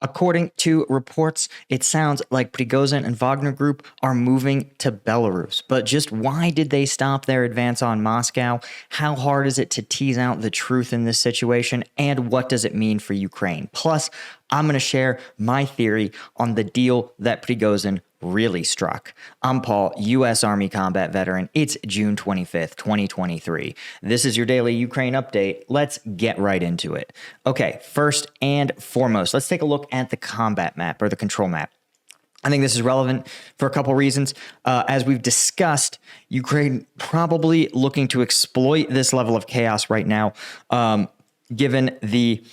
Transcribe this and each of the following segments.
According to reports, it sounds like Prigozhin and Wagner Group are moving to Belarus. But just why did they stop their advance on Moscow? How hard is it to tease out the truth in this situation? And what does it mean for Ukraine? Plus, I'm going to share my theory on the deal that Prigozhin really struck. I'm Paul, U.S. Army combat veteran. It's June 25th, 2023. This is your daily Ukraine update. Let's get right into it. Okay, first and foremost, let's take a look at the combat map or the control map. I think this is relevant for a couple reasons. As we've discussed, Ukraine probably looking to exploit this level of chaos right now, given the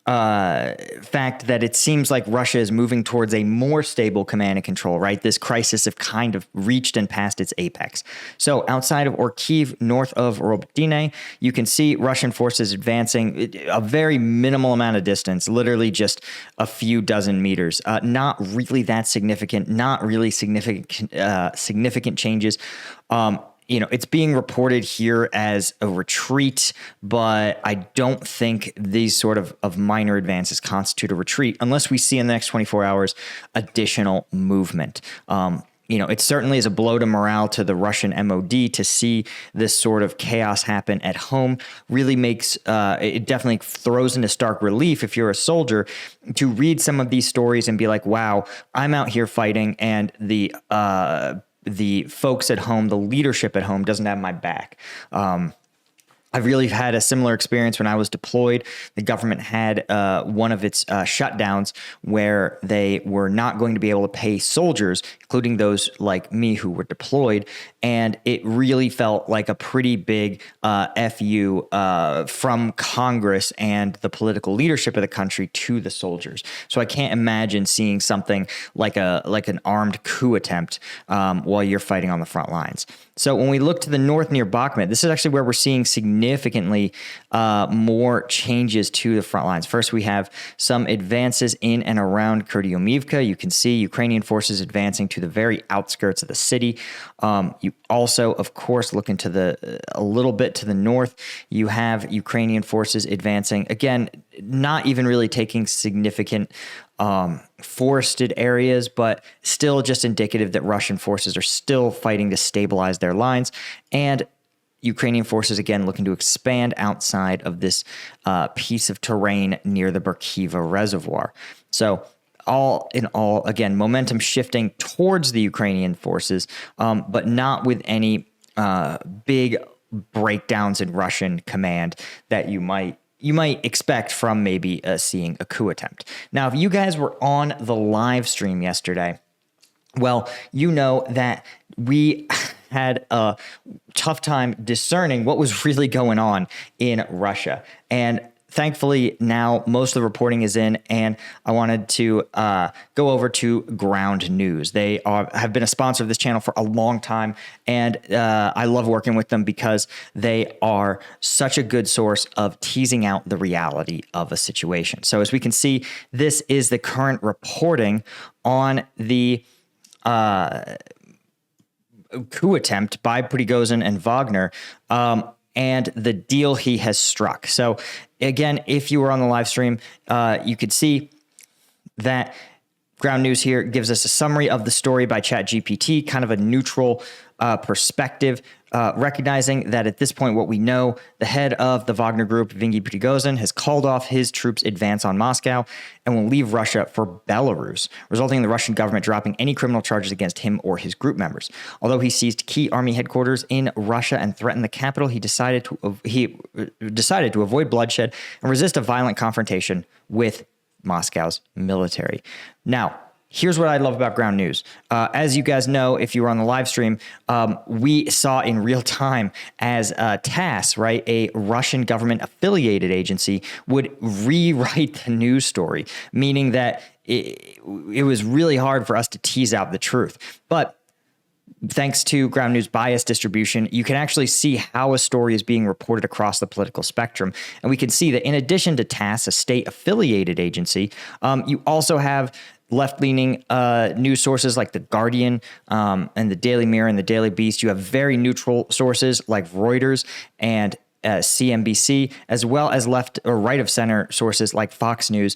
fact that it seems like Russia is moving towards a more stable command and control, right? This crisis have kind of reached and passed its apex. So outside of Orkiv, north of Robotyne, you can see Russian forces advancing a very minimal amount of distance, literally just a few dozen meters. Not really that significant, not really significant changes. It's being reported here as a retreat, but I don't think these sort of minor advances constitute a retreat unless we see in the next 24 hours additional movement. It certainly is a blow to morale to the Russian MOD to see this sort of chaos happen at home. Really makes it definitely throws into stark relief if you're a soldier to read some of these stories and be like, wow, I'm out here fighting and the folks at home, the leadership at home doesn't have my back. I've really had a similar experience when I was deployed. The government had one of its shutdowns where they were not going to be able to pay soldiers, including those like me who were deployed. And it really felt like a pretty big FU from Congress and the political leadership of the country to the soldiers. So I can't imagine seeing something like an armed coup attempt while you're fighting on the front lines. So when we look to the north near Bakhmut, this is actually where we're seeing significantly more changes to the front lines. First, we have some advances in and around Kurdyumivka. You can see Ukrainian forces advancing to the very outskirts of the city. You also, of course, look into a little bit to the north. You have Ukrainian forces advancing, again, not even really taking significant forested areas, but still just indicative that Russian forces are still fighting to stabilize their lines. And Ukrainian forces, again, looking to expand outside of this piece of terrain near the Berkiva Reservoir. So all in all, again, momentum shifting towards the Ukrainian forces, but not with any big breakdowns in Russian command that you might expect from maybe seeing a coup attempt. Now, if you guys were on the live stream yesterday, well, you know that we had a tough time discerning what was really going on in Russia. And thankfully, now most of the reporting is in, and I wanted to go over to Ground News. They have been a sponsor of this channel for a long time, and I love working with them because they are such a good source of teasing out the reality of a situation. So as we can see, this is the current reporting on the coup attempt by Prigozhin and Wagner, and the deal he has struck. So again, if you were on the live stream, you could see that Ground News here gives us a summary of the story by ChatGPT, kind of a neutral perspective, recognizing that at this point, what we know, the head of the Wagner Group, Evgeny Prigozhin, has called off his troops' advance on Moscow and will leave Russia for Belarus, resulting in the Russian government dropping any criminal charges against him or his group members. Although he seized key army headquarters in Russia and threatened the capital, he decided to avoid bloodshed and resist a violent confrontation with Moscow's military. Now, here's what I love about Ground News. As you guys know, if you were on the live stream, we saw in real time as TASS, right, a Russian government affiliated agency, would rewrite the news story, meaning that it was really hard for us to tease out the truth. But thanks to Ground News bias distribution, you can actually see how a story is being reported across the political spectrum. And we can see that in addition to TASS, a state-affiliated agency, you also have left-leaning news sources like The Guardian and the Daily Mirror and the Daily Beast. You have very neutral sources like Reuters and CNBC, as well as left or right of center sources like Fox News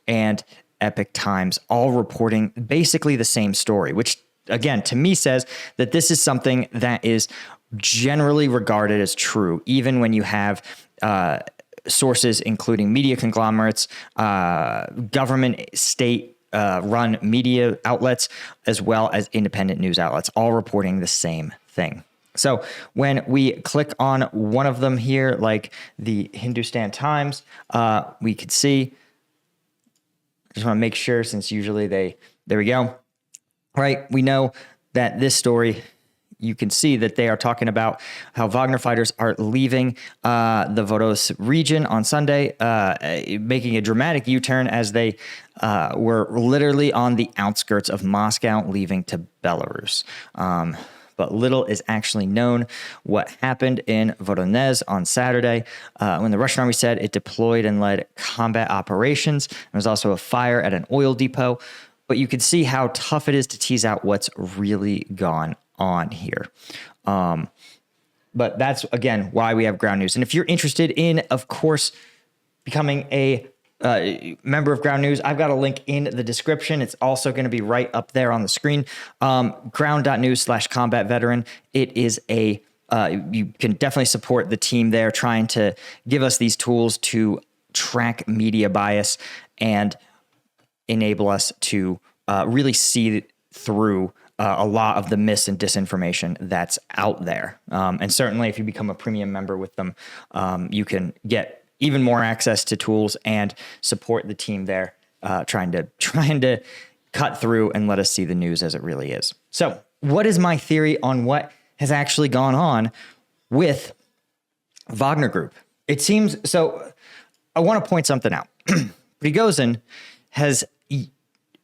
and Epoch Times, all reporting basically the same story, which again, to me says that this is something that is generally regarded as true, even when you have sources including media conglomerates, government, state run media outlets, as well as independent news outlets, all reporting the same thing. So when we click on one of them here, like the Hindustan Times, we could see, I just want to make sure, since usually there we go. Right. We know that this story, you can see that they are talking about how Wagner fighters are leaving the Vodos region on Sunday, making a dramatic U-turn as they were literally on the outskirts of Moscow, leaving to Belarus. But little is actually known what happened in Voronezh on Saturday when the Russian army said it deployed and led combat operations. There was also a fire at an oil depot. But you can see how tough it is to tease out what's really gone on here. But that's, again, why we have Ground News. And if you're interested in, of course, becoming a member of Ground News, I've got a link in the description. It's also going to be right up there on the screen. Ground.news/combat veteran. It is a, you can definitely support the team there trying to give us these tools to track media bias and enable us to really see through a lot of the mis and disinformation that's out there. And certainly if you become a premium member with them, you can get even more access to tools and support the team there, trying to cut through and let us see the news as it really is. So what is my theory on what has actually gone on with Wagner Group? It seems, so I want to point something out. Prigozhin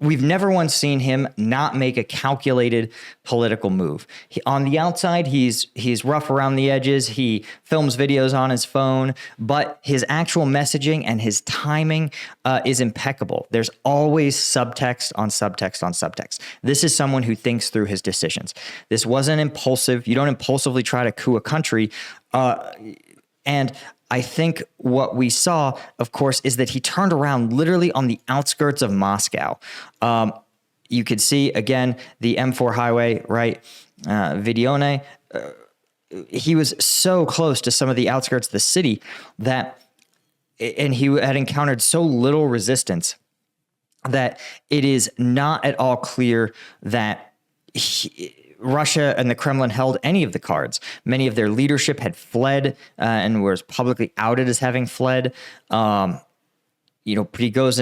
we've never once seen him not make a calculated political move. On the outside, he's rough around the edges. He films videos on his phone, but his actual messaging and his timing is impeccable. There's always subtext on subtext on subtext. This is someone who thinks through his decisions. This wasn't impulsive. You don't impulsively try to coup a country. And I think what we saw, of course, is that he turned around literally on the outskirts of Moscow. You could see, again, the M4 highway, right? Vidione. He was so close to some of the outskirts of the city and he had encountered so little resistance that it is not at all clear that Russia and the Kremlin held any of the cards. Many of their leadership had fled and was publicly outed as having fled. Prigozhin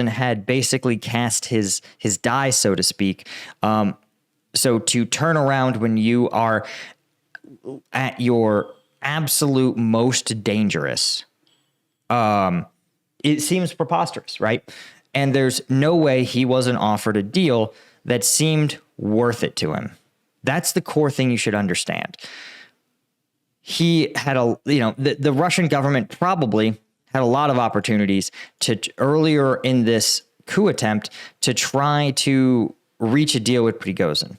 had basically cast his die, so to speak. So to turn around when you are at your absolute most dangerous, it seems preposterous, right? And there's no way he wasn't offered a deal that seemed worth it to him. That's the core thing you should understand. He had the Russian government probably had a lot of opportunities to earlier in this coup attempt to try to reach a deal with Prigozhin.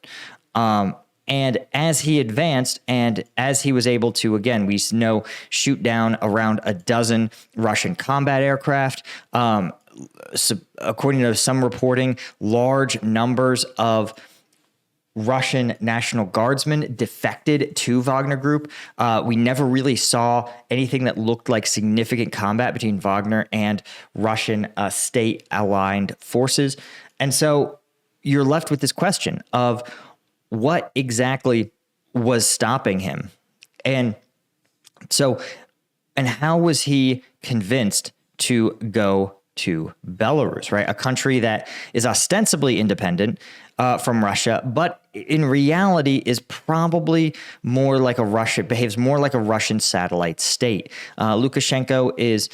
And as he advanced and as he was able to, again, we know, shoot down around a dozen Russian combat aircraft, so according to some reporting, large numbers of Russian National Guardsmen defected to Wagner Group. We never really saw anything that looked like significant combat between Wagner and Russian state-aligned forces. And so you're left with this question of what exactly was stopping him. And how was he convinced to go to Belarus, right? A country that is ostensibly independent from Russia, but in reality is probably more like behaves more like a Russian satellite state. Lukashenko is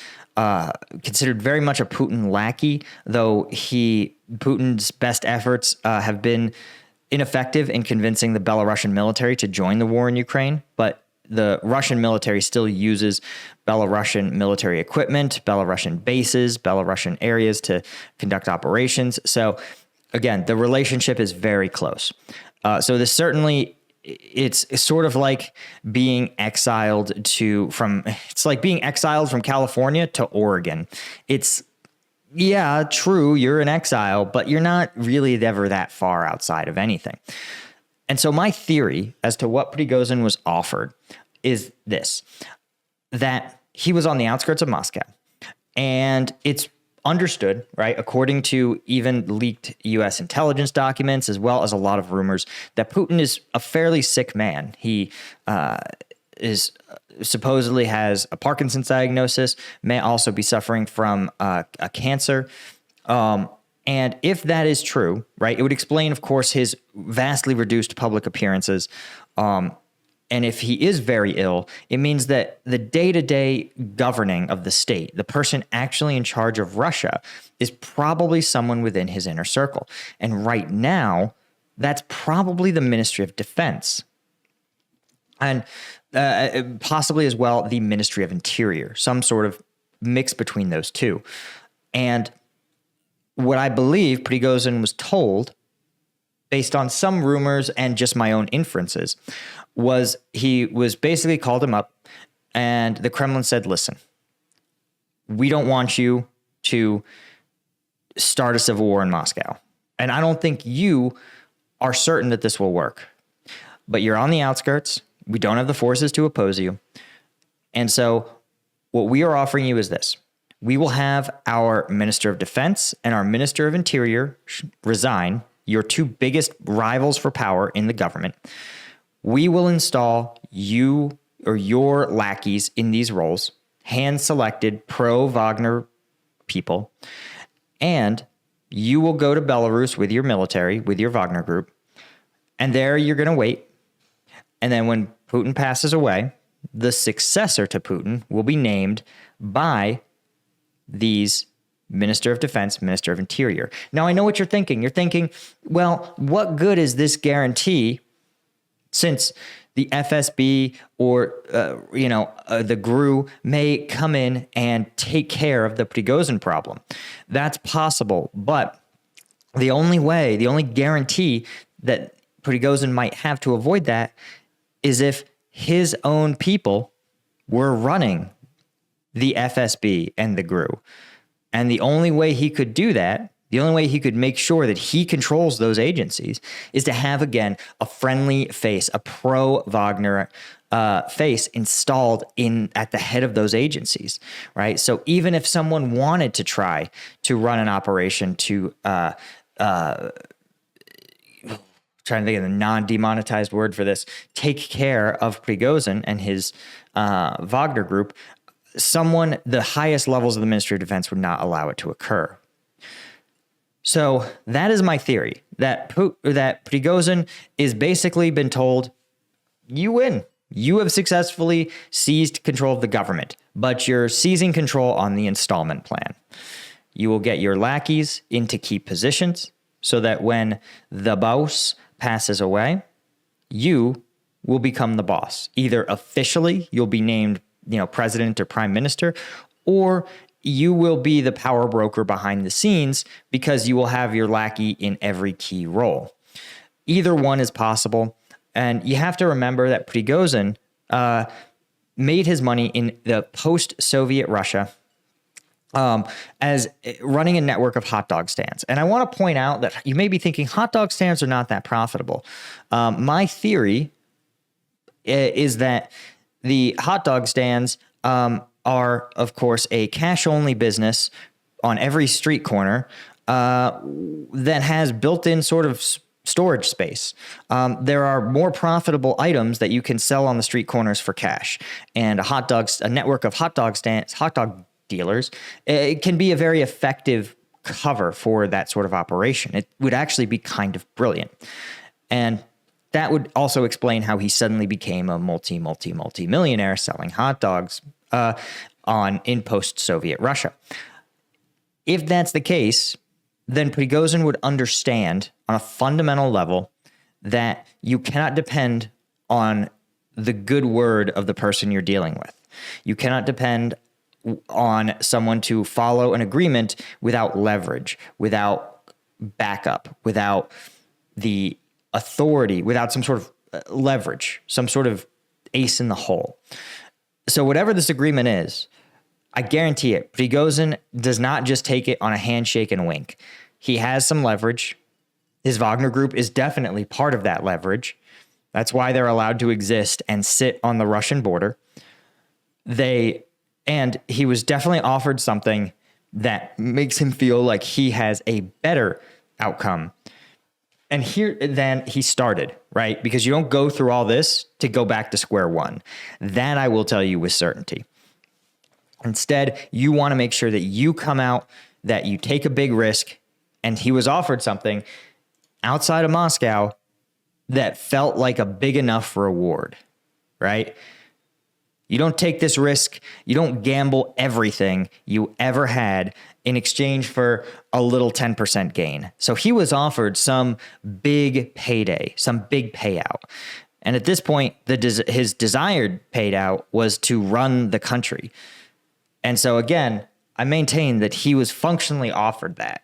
considered very much a Putin lackey, though Putin's best efforts have been ineffective in convincing the Belarusian military to join the war in Ukraine, but the Russian military still uses Belarusian military equipment, Belarusian bases, Belarusian areas to conduct operations. So again, the relationship is very close. So this certainly, it's sort of like being exiled from California to Oregon. It's yeah, true, you're in exile, but you're not really ever that far outside of anything. And so my theory as to what Prigozhin was offered is this, that he was on the outskirts of Moscow. And it's understood, right, according to even leaked U.S. intelligence documents, as well as a lot of rumors, that Putin is a fairly sick man. He is supposedly has a Parkinson's diagnosis, may also be suffering from a cancer. And if that is true, right, it would explain, of course, his vastly reduced public appearances. And if he is very ill, it means that the day-to-day governing of the state, the person actually in charge of Russia, is probably someone within his inner circle. And right now, that's probably the Ministry of Defense. And possibly as well the Ministry of Interior, some sort of mix between those two. And what I believe Prigozhin was told, based on some rumors and just my own inferences, was he was basically called him up and the Kremlin said, listen, we don't want you to start a civil war in Moscow. And I don't think you are certain that this will work. But you're on the outskirts. We don't have the forces to oppose you. And so what we are offering you is this. We will have our Minister of Defense and our Minister of Interior resign, your two biggest rivals for power in the government. We will install you or your lackeys in these roles, hand-selected pro-Wagner people, and you will go to Belarus with your military, with your Wagner group, and there you're going to wait. And then when Putin passes away, the successor to Putin will be named by these Minister of Defense, Minister of Interior. Now, I know what you're thinking. You're thinking, well, what good is this guarantee since the FSB or, the GRU may come in and take care of the Prigozhin problem? That's possible. But the only guarantee that Prigozhin might have to avoid that is if his own people were running the FSB and the GRU. And the only way he could do that, the only way he could make sure that he controls those agencies, is to have, again, a friendly face, a pro-Wagner face installed at the head of those agencies, right? So even if someone wanted to try to run an operation to trying to think of the non-demonetized word for this, take care of Prigozhin and his Wagner group, the highest levels of the Ministry of Defense would not allow it to occur. So that is my theory, that Prigozhin is basically been told, you win. You have successfully seized control of the government, but you're seizing control on the installment plan. You will get your lackeys into key positions so that when the boss passes away, you will become the boss. Either officially, you'll be named, president or prime minister, or you will be the power broker behind the scenes because you will have your lackey in every key role. Either one is possible. And you have to remember that Prigozhin made his money in the post-Soviet Russia as running a network of hot dog stands. And I want to point out that you may be thinking hot dog stands are not that profitable. My theory is that the hot dog stands are, of course, a cash-only business on every street corner that has built-in sort of storage space. There are more profitable items that you can sell on the street corners for cash. And a network of hot dog dealers, it can be a very effective cover for that sort of operation. It would actually be kind of brilliant. And that would also explain how he suddenly became a multi-millionaire selling hot dogs in post-Soviet Russia. If that's the case, then Prigozhin would understand on a fundamental level that you cannot depend on the good word of the person you're dealing with. You cannot depend on someone to follow an agreement without leverage, without backup, without the authority, without some sort of leverage, some sort of ace in the hole. So whatever this agreement is, I guarantee it. Prigozhin does not just take it on a handshake and a wink. He has some leverage. His Wagner group is definitely part of that leverage. That's why they're allowed to exist and sit on the Russian border. And he was definitely offered something that makes him feel like he has a better outcome. And here then he started, right? Because you don't go through all this to go back to square one. That I will tell you with certainty. Instead, you want to make sure that you come out, that you take a big risk. And he was offered something outside of Moscow that felt like a big enough reward, right? You don't take this risk. You don't gamble everything you ever had in exchange for a little 10% gain. So he was offered some big payday, some big payout. And at this point, his desired payout was to run the country. And so again, I maintain that he was functionally offered that.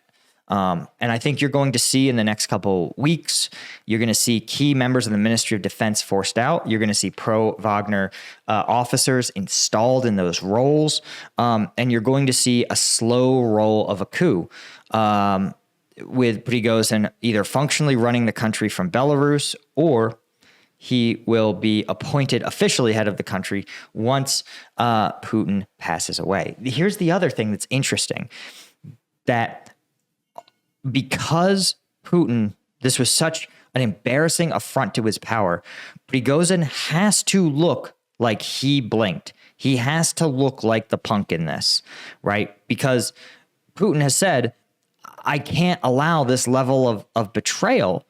And I think you're going to see in the next couple weeks, you're going to see key members of the Ministry of Defense forced out. You're going to see pro-Wagner officers installed in those roles. And you're going to see a slow roll of a coup with Prigozhin either functionally running the country from Belarus, or he will be appointed officially head of the country once Putin passes away. Here's the other thing that's interesting, that because Putin, this was such an embarrassing affront to his power, Prigozhin has to look like he blinked. He has to look like the punk in this, right? Because Putin has said, I can't allow this level of betrayal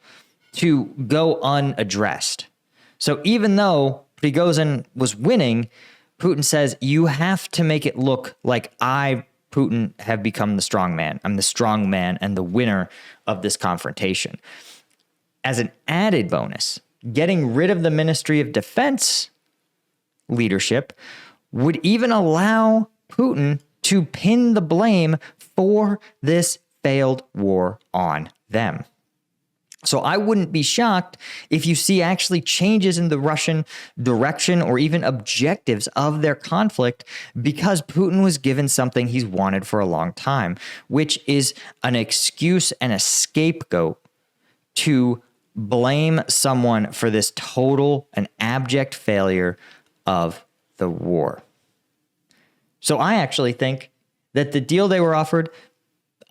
to go unaddressed. So even though Prigozhin was winning, Putin says, you have to make it look like Putin, have become the strong man. I'm the strong man and the winner of this confrontation. As an added bonus, getting rid of the Ministry of Defense leadership would even allow Putin to pin the blame for this failed war on them. So I wouldn't be shocked if you see actually changes in the Russian direction or even objectives of their conflict, because Putin was given something he's wanted for a long time, which is an excuse and a scapegoat to blame someone for this total and abject failure of the war. So I actually think that the deal they were offered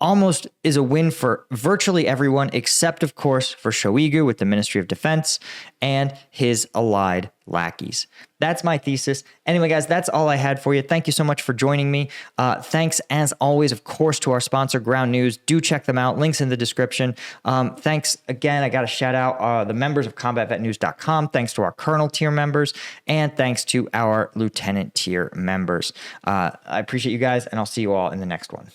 almost is a win for virtually everyone, except, of course, for Shoigu with the Ministry of Defense and his allied lackeys. That's my thesis. Anyway, guys, that's all I had for you. Thank you so much for joining me. Thanks, as always, of course, to our sponsor, Ground News. Do check them out. Links in the description. Thanks again. I got to shout out the members of combatvetnews.com. Thanks to our Colonel tier members, and thanks to our Lieutenant tier members. I appreciate you guys, and I'll see you all in the next one.